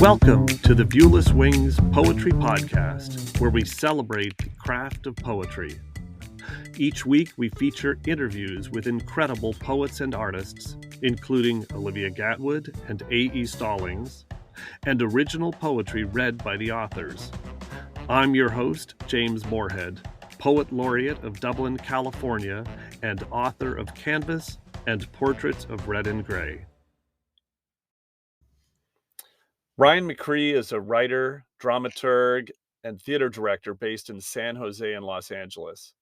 Welcome to the Viewless Wings Poetry Podcast, where we celebrate the craft of poetry. Each week, we feature interviews with incredible poets and artists, including Olivia Gatwood and A.E. Stallings, and original poetry read by the authors. I'm your host, James Moorhead, Poet Laureate of Dublin, California, and author of Canvas and Portraits of Red and Gray. Ryan McRee is a writer, dramaturg, and theater director based in San Jose and Los Angeles.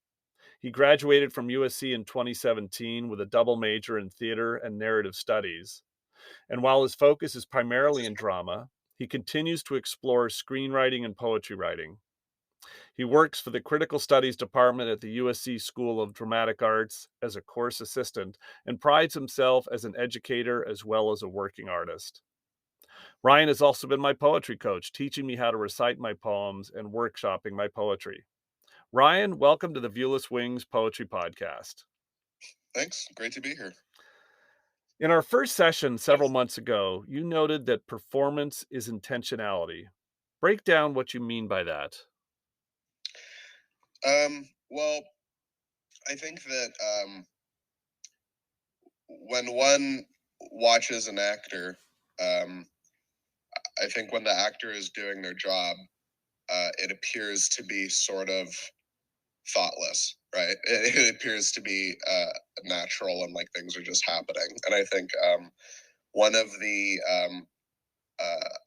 He graduated from USC in 2017 with a double major in theater and narrative studies. And while his focus is primarily in drama, he continues to explore screenwriting and poetry writing. He works for the Critical Studies Department at the USC School of Dramatic Arts as a course assistant and prides himself as an educator as well as a working artist. Ryan has also been my poetry coach, teaching me how to recite my poems and workshopping my poetry. Ryan, welcome to the Viewless Wings Poetry Podcast. Thanks. Great to be here. In our first session several months ago, you noted that performance is intentionality. Break down what you mean by that. Well, I think that when one watches an actor, I think when the actor is doing their job, it appears to be sort of thoughtless, right? It appears to be natural and like things are just happening. And I think one of the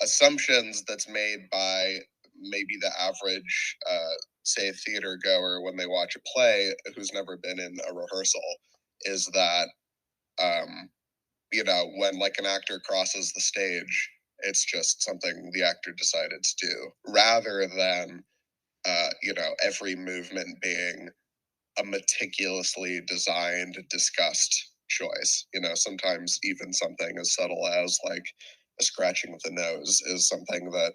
assumptions that's made by maybe the average, say, theater goer when they watch a play who's never been in a rehearsal is that, when like an actor crosses the stage, it's just something the actor decided to do rather than, every movement being a meticulously designed, discussed choice. Sometimes even something as subtle as like a scratching of the nose is something that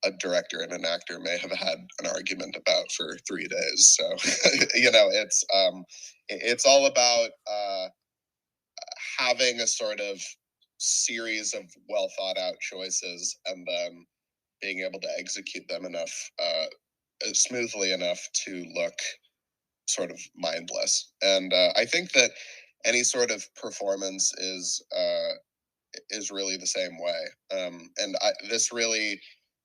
a director and an actor may have had an argument about for 3 days. So, it's all about having a sort of series of well thought out choices and then being able to execute them smoothly enough to look sort of mindless. And I think that any sort of performance is really the same way. This really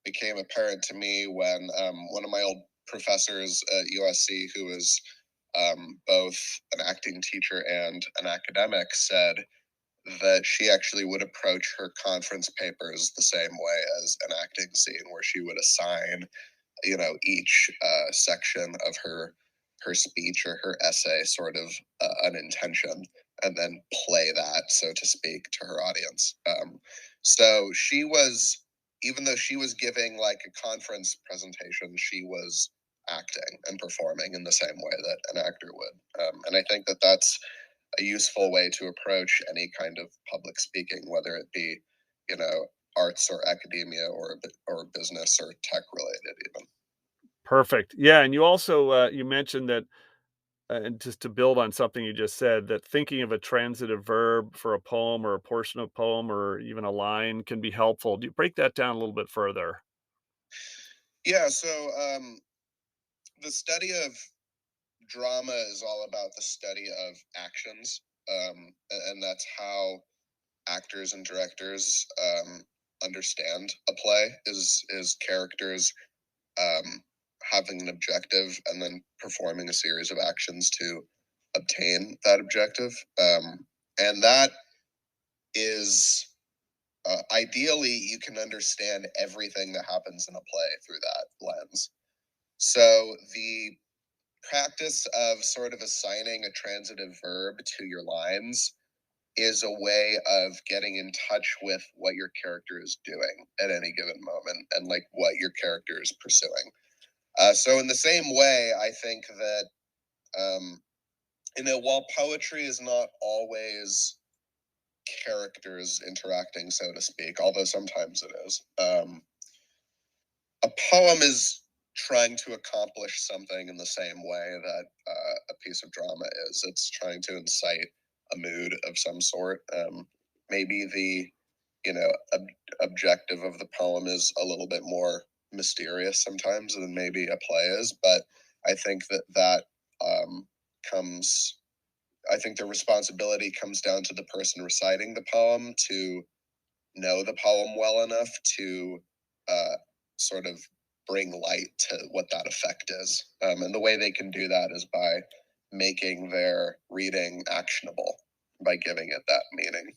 became apparent to me when one of my old professors at USC, who was both an acting teacher and an academic, said that she actually would approach her conference papers the same way as an acting scene, where she would assign, each section of her speech or her essay sort of an intention, and then play that, so to speak, to her audience. So she was, even though she was giving like a conference presentation, she was acting and performing in the same way that an actor would. And I think that that's a useful way to approach any kind of public speaking, whether it be, arts or academia or business or tech related even. Perfect. Yeah, and you also you mentioned that, and just to build on something you just said, that thinking of a transitive verb for a poem or a portion of poem or even a line can be helpful. Do you break that down a little bit further? Yeah, so the study of drama is all about the study of actions, and that's how actors and directors understand a play is characters having an objective and then performing a series of actions to obtain that objective. And that is ideally, you can understand everything that happens in a play through that lens. So the practice of sort of assigning a transitive verb to your lines is a way of getting in touch with what your character is doing at any given moment and like what your character is pursuing. So in the same way, I think that, while poetry is not always characters interacting, so to speak, although sometimes it is, a poem is trying to accomplish something in the same way that a piece of drama is. It's trying to incite a mood of some sort. Maybe objective of the poem is a little bit more mysterious sometimes than maybe a play is. But I think that um, comes. I think the responsibility comes down to the person reciting the poem to know the poem well enough to uh, sort of bring light to what that effect is. And the way they can do that is by making their reading actionable, by giving it that meaning.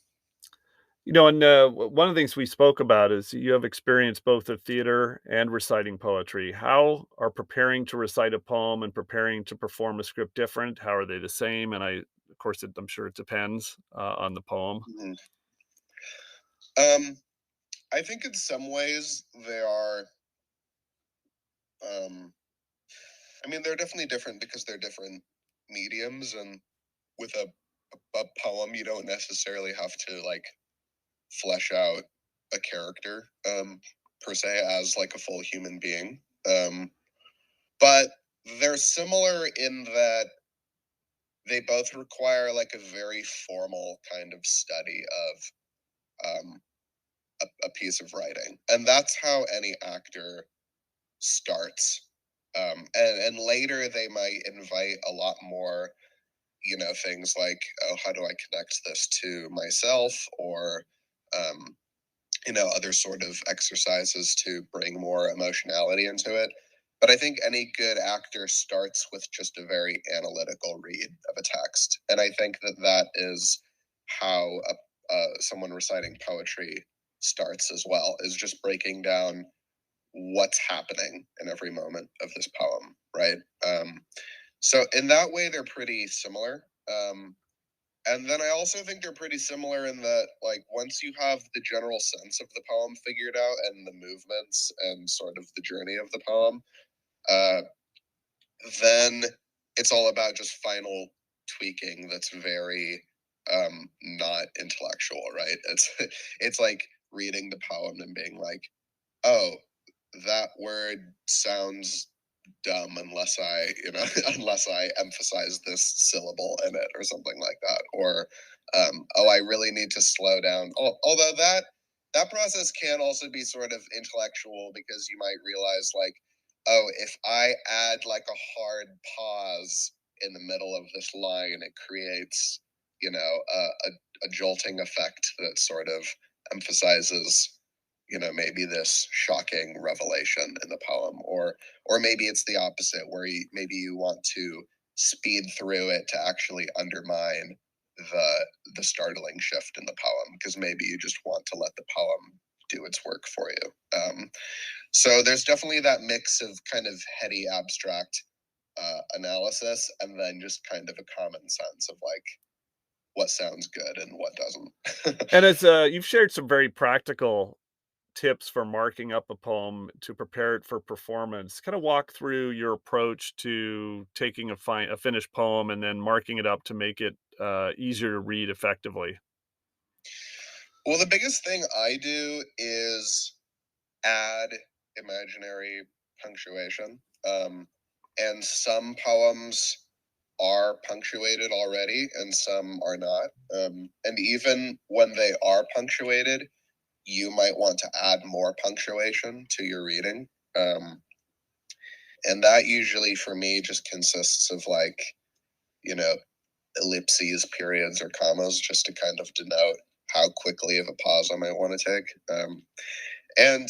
And one of the things we spoke about is you have experience both of theater and reciting poetry. How are preparing to recite a poem and preparing to perform a script different? How are they the same? And of course, I'm sure it depends on the poem. Mhm. Um, I think in some ways they are. Um, I mean, they're definitely different because they're different mediums, and with a poem, you don't necessarily have to like flesh out a character per se as like a full human being. But they're similar in that they both require like a very formal kind of study of a piece of writing, and that's how any actor starts. And later they might invite a lot more, things like, oh, how do I connect this to myself, or um, other sort of exercises to bring more emotionality into it. But I think any good actor starts with just a very analytical read of a text. And I think that is how someone reciting poetry starts as well, is just breaking down what's happening in every moment of this poem, right? So in that way, they're pretty similar. And then I also think they're pretty similar in that, like, once you have the general sense of the poem figured out and the movements and sort of the journey of the poem, uh, then it's all about just final tweaking that's very not intellectual, right? It's like reading the poem and being like, oh, that word sounds dumb unless unless I emphasize this syllable in it or something like that. Or oh, I really need to slow down. Although that process can also be sort of intellectual because you might realize like, oh, if I add like a hard pause in the middle of this line, it creates a jolting effect that sort of emphasizes maybe this shocking revelation in the poem, or maybe it's the opposite where maybe you want to speed through it to actually undermine the startling shift in the poem because maybe you just want to let the poem do its work for you. So there's definitely that mix of kind of heady abstract analysis and then just kind of a common sense of like what sounds good and what doesn't. And you've shared some very practical tips for marking up a poem to prepare it for performance. Kind of walk through your approach to taking a finished poem and then marking it up to make it easier to read effectively. Well, the biggest thing I do is add imaginary punctuation. And some poems are punctuated already and some are not. And even when they are punctuated, you might want to add more punctuation to your reading. Um, and that usually for me just consists of like, you know, ellipses, periods, or commas just to kind of denote how quickly of a pause I might want to take. And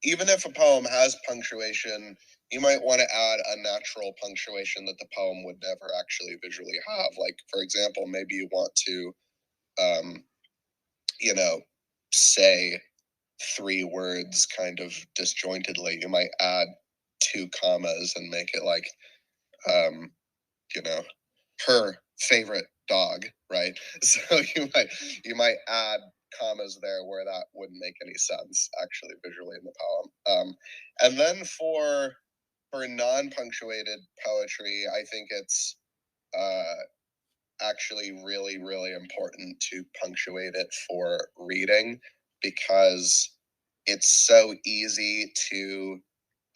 even if a poem has punctuation, you might want to add a natural punctuation that the poem would never actually visually have. Like, for example, maybe you want to, um, you know, say three words kind of disjointedly. You might add two commas and make it like, um, you know, her favorite dog, right? So you might add commas there where that wouldn't make any sense actually visually in the poem. And then for non-punctuated poetry, I think it's uh, actually really really important to punctuate it for reading because it's so easy to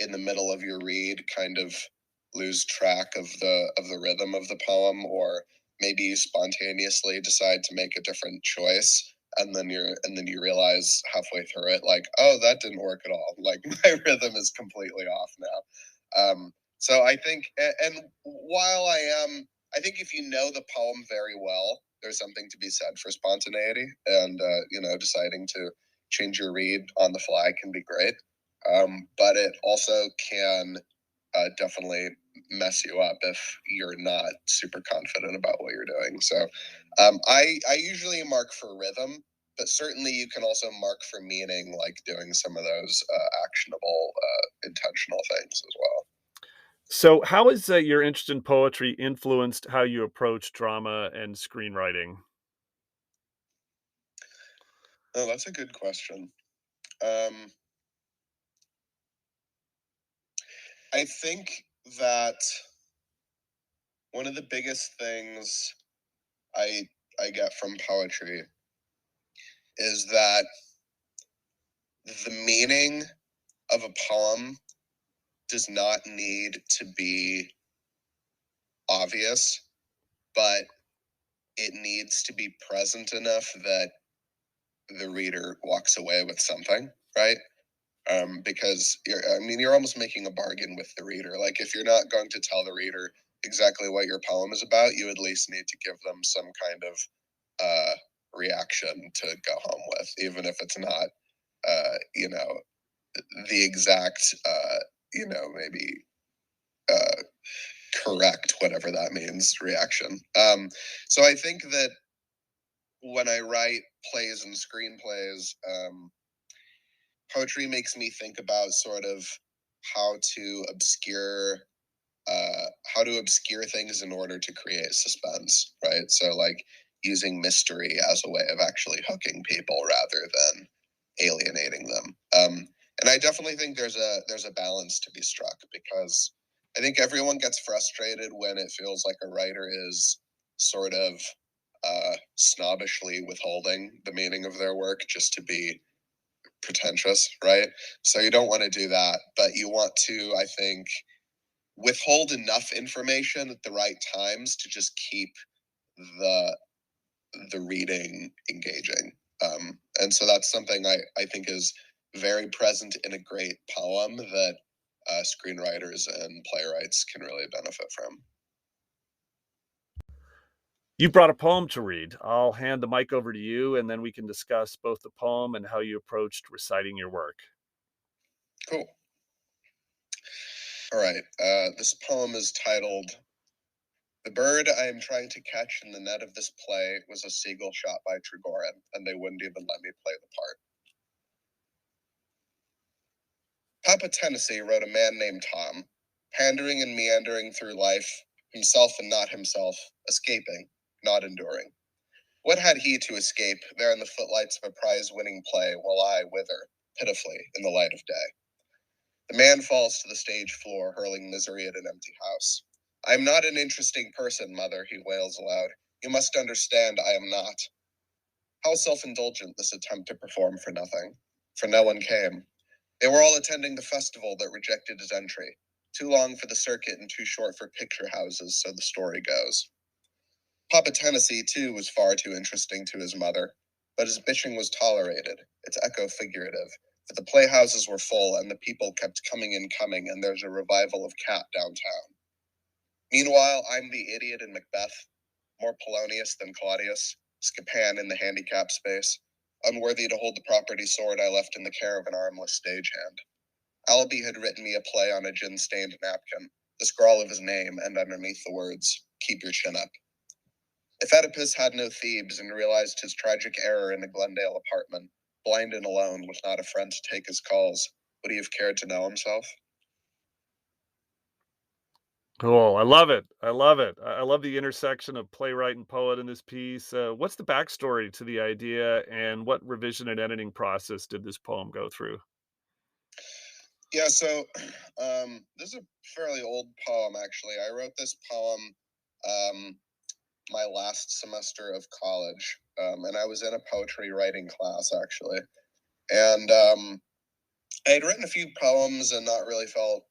in the middle of your read kind of lose track of the rhythm of the poem, or maybe you spontaneously decide to make a different choice and then you realize halfway through it, like, oh, that didn't work at all. Like my rhythm is completely off now. So I think, and while I think if you know the poem very well, there's something to be said for spontaneity, and deciding to change your read on the fly can be great. But it also can definitely mess you up if you're not super confident about what you're doing. So I usually mark for rhythm, but certainly you can also mark for meaning, like doing some of those actionable, intentional things as well. So, how has your interest in poetry influenced how you approach drama and screenwriting? Oh, that's a good question. Um, I think that one of the biggest things I I get from poetry is that the meaning of a poem does not need to be obvious, but it needs to be present enough that the reader walks away with something, right? Because you're almost making a bargain with the reader. Like if you're not going to tell the reader exactly what your poem is about, you at least need to give them some kind of uh, reaction to go home with, even if it's not, the exact, maybe uh, correct, whatever that means, reaction. So I think that when I write plays and screenplays, poetry makes me think about sort of how to obscure how to obscure things in order to create suspense, right? So like using mystery as a way of actually hooking people rather than alienating them. And I definitely think there's a balance to be struck, because I think everyone gets frustrated when it feels like a writer is sort of snobbishly withholding the meaning of their work just to be pretentious, right? So you don't want to do that, but you want to, I think, withhold enough information at the right times to just keep the the reading engaging. And so that's something I think is very present in a great poem that screenwriters and playwrights can really benefit from. You brought a poem to read. I'll hand the mic over to you, and then we can discuss both the poem and how you approached reciting your work. Cool. All right. This poem is titled "The bird I am trying to catch in the net of this play was a seagull shot by Trigorin, and they wouldn't even let me play the part." Papa Tennessee wrote a man named Tom, pandering and meandering through life, himself and not himself, escaping, not enduring. What had he to escape there in the footlights of a prize winning play, while I wither, pitifully, in the light of day? The man falls to the stage floor, hurling misery at an empty house. "I am not an interesting person, mother," he wails aloud. "You must understand I am not." How self indulgent this attempt to perform for nothing. For no one came. They were all attending the festival that rejected his entry. Too long for the circuit and too short for picture houses, so the story goes. Papa Tennessee, too, was far too interesting to his mother, but his bitching was tolerated, its echo figurative, for the playhouses were full and the people kept coming and coming, and there's a revival of Cat downtown. Meanwhile, I'm the idiot in Macbeth, more Polonius than Claudius, Scapan in the handicap space, unworthy to hold the property sword I left in the care of an armless stagehand. Albee had written me a play on a gin-stained napkin, the scrawl of his name, and underneath the words, "Keep your chin up." If Oedipus had no Thebes and realized his tragic error in a Glendale apartment, blind and alone, with not a friend to take his calls, would he have cared to know himself? Cool. I love it. I love it. I love the intersection of playwright and poet in this piece. What's the backstory to the idea, and what revision and editing process did this poem go through? Yeah, so this is a fairly old poem, actually. I wrote this poem um, my last semester of college, and I was in a poetry writing class, actually. And I had written a few poems and not really felt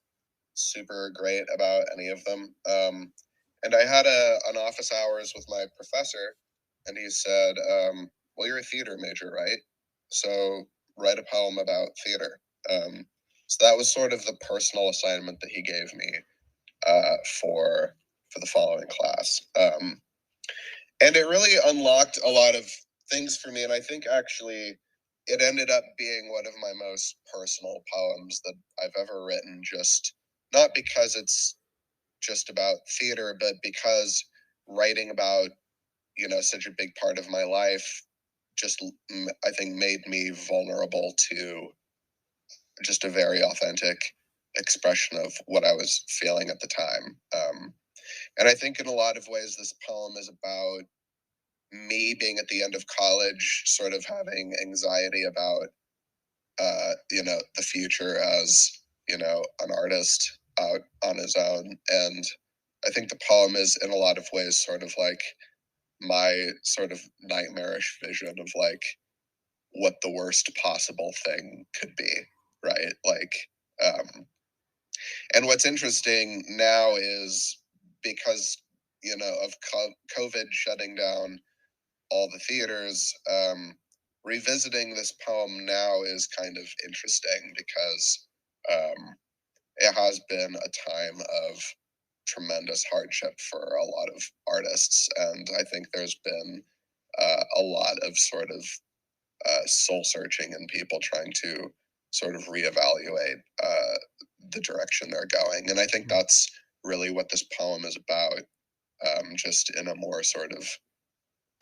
super great about any of them. And I had an office hours with my professor, and he said, well, you're a theater major, right? So write a poem about theater. Um, so that was sort of the personal assignment that he gave me uh, for for the following class. And it really unlocked a lot of things for me. And I think actually it ended up being one of my most personal poems that I've ever written, just not because it's just about theater, but because writing about, such a big part of my life just, I think, made me vulnerable to just a very authentic expression of what I was feeling at the time. And I think in a lot of ways, this poem is about me being at the end of college, sort of having anxiety about, the future as, an artist out on his own. And I think the poem is in a lot of ways sort of like my sort of nightmarish vision of like what the worst possible thing could be, right? Like, um, and what's interesting now is because, of COVID shutting down all the theaters, revisiting this poem now is kind of interesting because it has been a time of tremendous hardship for a lot of artists. And I think there's been a lot of sort of soul searching and people trying to sort of reevaluate the direction they're going. And I think Mm. that's really what this poem is about, just in a more sort of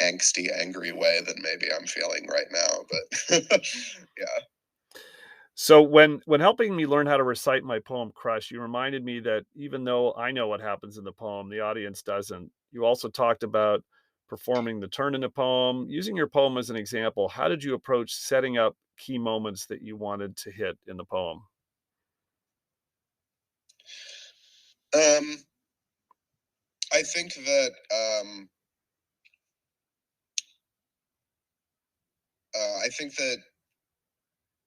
angsty, angry way than maybe I'm feeling right now. But yeah. So when helping me learn how to recite my poem Crush, you reminded me that even though I know what happens in the poem, the audience doesn't. You also talked about performing the turn in a poem. Using your poem as an example, how did you approach setting up key moments that you wanted to hit in the poem? Um, I think that I think that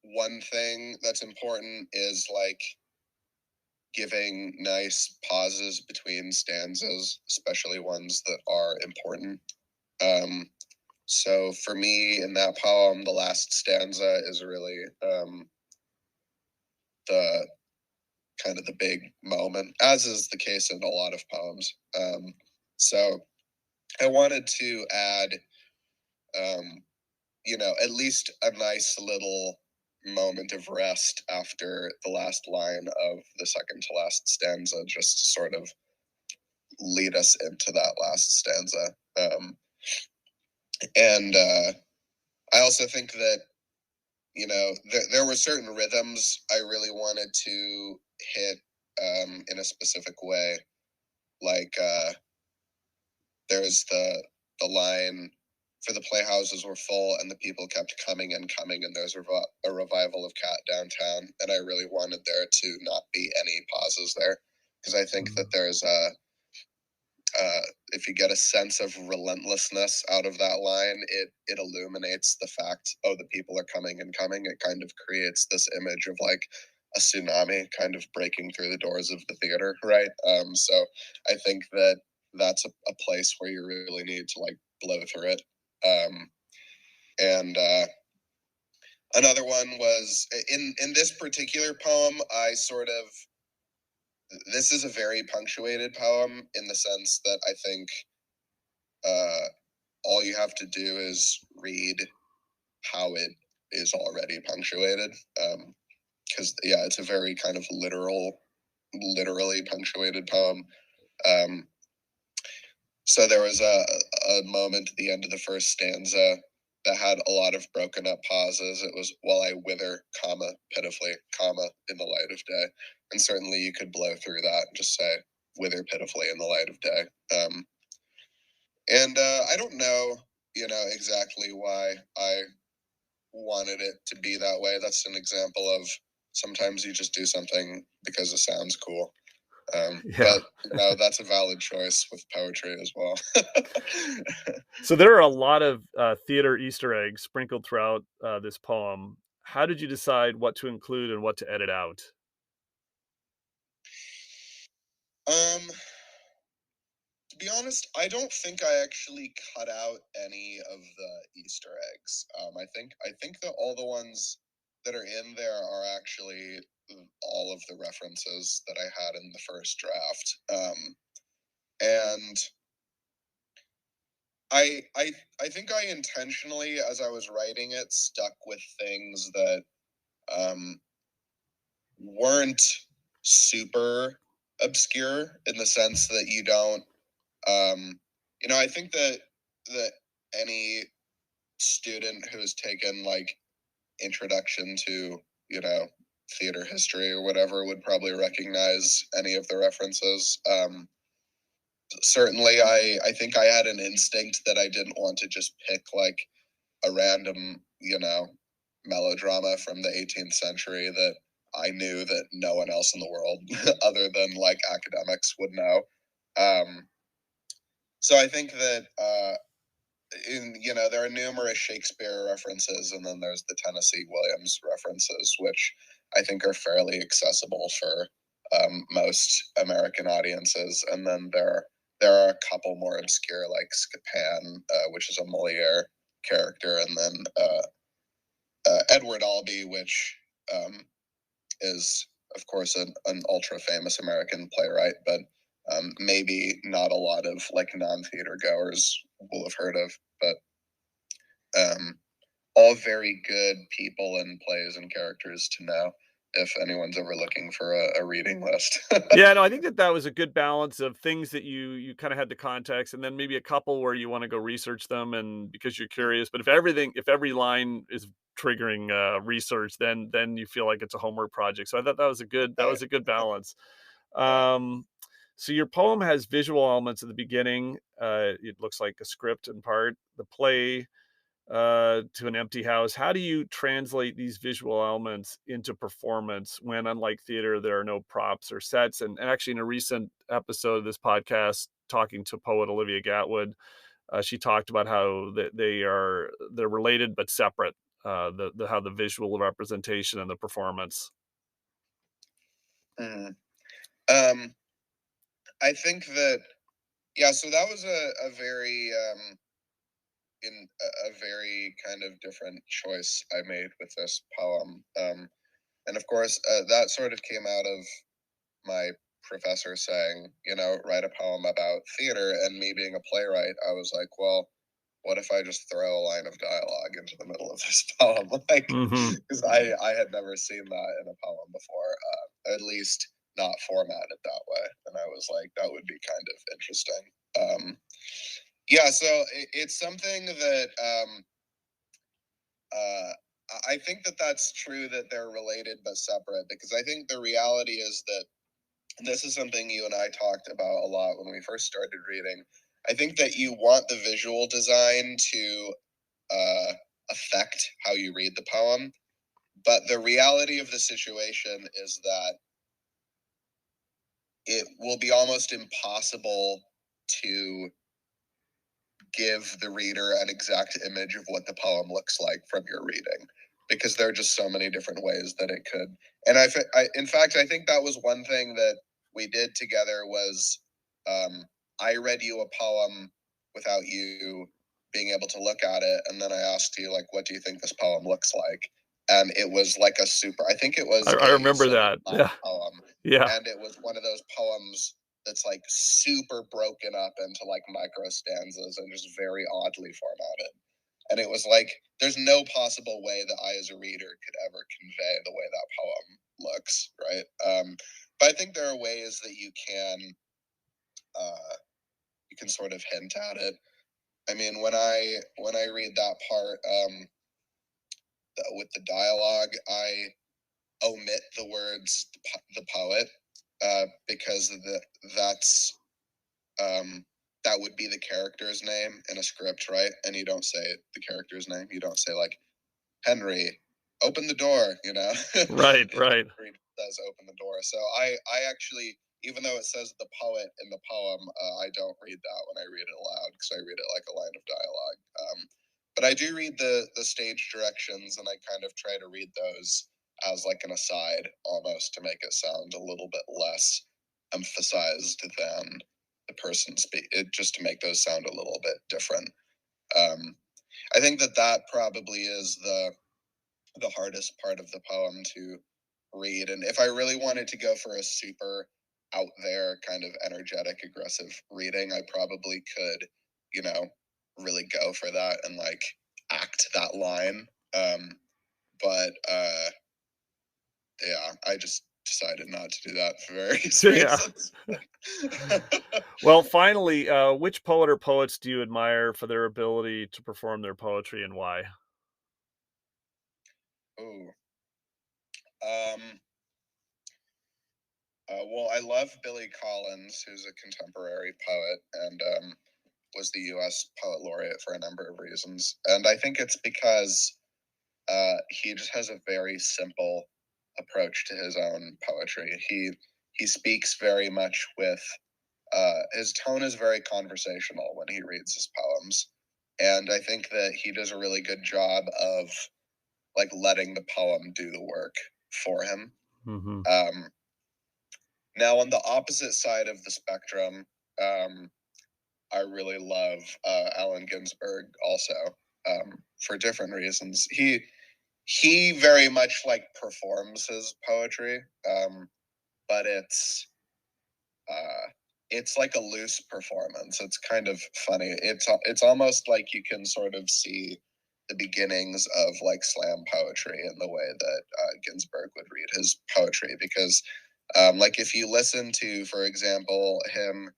one thing that's important is like giving nice pauses between stanzas, especially ones that are important. Um, so for me in that poem, the last stanza is really the kind of the big moment, as is the case in a lot of poems. So I wanted to add, um, at least a nice little moment of rest after the last line of the second to last stanza, just to sort of lead us into that last stanza. And I also think that, there were certain rhythms I really wanted to hit in a specific way. Like there's the line, for the playhouses were full and the people kept coming and coming, and there's a revival of Cat Downtown, and I really wanted there to not be any pauses there, because I think that Mm. there's a if you get a sense of relentlessness out of that line, it illuminates the fact, oh, the people are coming and coming. It kind of creates this image of like a tsunami kind of breaking through the doors of the theater, right? So I think that that's a place where you really need to like blow through it. And another one was in this particular poem, I sort of, this is a very punctuated poem in the sense that I think uh, all you have to do is read how it is already punctuated. Because yeah, it's a very kind of literally punctuated poem. Um, so there was a moment at the end of the first stanza that had a lot of broken up pauses. It was, while I wither, comma, pitifully, comma, in the light of day. And certainly you could blow through that and just say, wither pitifully in the light of day. And I don't know, exactly why I wanted it to be that way. That's an example of sometimes you just do something because it sounds cool. Yeah. But that's a valid choice with poetry as well. So there are a lot of theater Easter eggs sprinkled throughout this poem. How did you decide what to include and what to edit out? um, be honest, I don't think I actually cut out any of the Easter eggs. I think that all the ones that are in there are actually all of the references that I had in the first draft. And I think I intentionally, as I was writing it, stuck with things that um, weren't super obscure in the sense that you don't I think that any student who's taken like introduction to, you know, theater history or whatever would probably recognize any of the references. Certainly I think I had an instinct that I didn't want to just pick like a random, melodrama from the 18th century that I knew that no one else in the world other than like academics would know. Um, so I think that there are numerous Shakespeare references, and then there's the Tennessee Williams references, which I think are fairly accessible for most American audiences. And then there are a couple more obscure, like Scapan, which is a Moliere character, and then Edward Albee, which um, is, of course, an ultra famous American playwright, but maybe not a lot of like non theater goers will have heard of. But um, all very good people and plays and characters to know if anyone's ever looking for a reading list. Yeah, no, I think that that was a good balance of things that you kinda had the context, and then maybe a couple where you wanna go research them and because you're curious, but if every line is triggering, research, then you feel like it's a homework project, so I thought that Right. was a good balance. Yeah. Um, so your poem has visual elements at the beginning, it looks like a script in part, the play, to an empty house. How do you translate these visual elements into performance when, unlike theater, there are no props or sets? And actually, in a recent episode of this podcast, talking to poet Olivia Gatwood, she talked about how they're related but separate. The how the visual representation and the performance. Mhm. Um, I think that yeah. So that was a very in a very kind of different choice I made with this poem. And of course, that sort of came out of my professor saying, write a poem about theater, and me being a playwright, I was like, well, what if I just throw a line of dialogue into the middle of this poem? Like, Hmm. because I had never seen that in a poem before, at least not formatted that way. And I was like, that would be kind of interesting. Yeah, so it's something that uh, I think that that's true that they're related but separate, because I think the reality is that this is something you and I talked about a lot when we first started reading. I think that you want the visual design to uh, affect how you read the poem, but the reality of the situation is that it will be almost impossible to give the reader an exact image of what the poem looks like from your reading, because there are just so many different ways that it could. And in fact, I think that was one thing that we did together was um, I read you a poem without you being able to look at it, and then I asked you like, "What do you think this poem looks like?" And it was like a super. I think it was I a remember sort of that. long Yeah, poem, yeah. and it was one of those poems that's like super broken up into like micro stanzas and just very oddly formatted. And it was like, there's no possible way that I, as a reader, could ever convey the way that poem looks, right? But I think there are ways that uh, you can sort of hint at it. I mean, when I read that part with the dialogue, I omit the words the poet because that's that would be the character's name in a script, right? And you don't say the character's name. You don't say like Henry, open the door. Right, And right. Henry says open the door. So I actually, even though it says the poet in the poem, I don't read that when I read it aloud because I read it like a line of dialogue. But I do read the stage directions, and I kind of try to read those as like an aside almost to make it sound a little bit less emphasized than the person speak it, just to make those sound a little bit different. I think that probably is the hardest part of the poem to read. And if I really wanted to go for a super out there kind of energetic, aggressive reading, I probably could, really go for that and like act that line. But yeah, I just decided not to do that for various Yeah. reasons. Well, finally, which poet or poets do you admire for their ability to perform their poetry, and why? Ooh. Um, well, I love Billy Collins, who's a contemporary poet and was the U.S. Poet Laureate for a number of reasons. And I think it's because he just has a very simple approach to his own poetry. He speaks very much with his tone is very conversational when he reads his poems, and I think that he does a really good job of like letting the poem do the work for him. Mm-hmm. Now, on the opposite side of the spectrum, I really love Allen Ginsberg also, for different reasons. He very much like performs his poetry, but it's like a loose performance. It's kind of funny. It's almost like you can sort of see the beginnings of like slam poetry in the way that Ginsberg would read his poetry, because like if you listen to, for example, him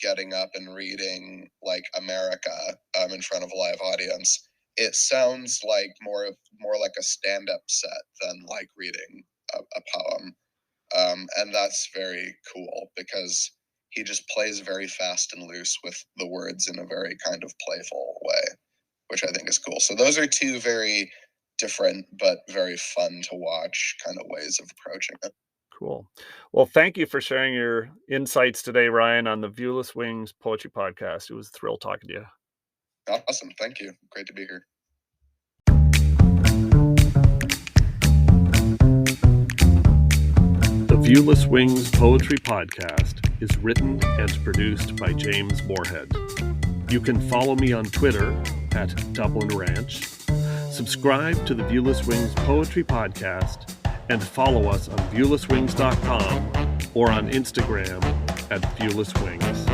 getting up and reading like America in front of a live audience, it sounds like more like a stand-up set than like reading a poem. And that's very cool because he just plays very fast and loose with the words in a very kind of playful way, which I think is cool. So those are two very different but very fun to watch kind of ways of approaching it. Cool. Well, thank you for sharing your insights today, Ryan, on the Viewless Wings Poetry Podcast. It was a thrill talking to you. Awesome. Thank you. Great to be here. The Viewless Wings Poetry Podcast is written and produced by James Moorhead. You can follow me on Twitter at Dublin Ranch, subscribe to the Viewless Wings Poetry Podcast, and follow us on viewlesswings.com or on Instagram at viewlesswings.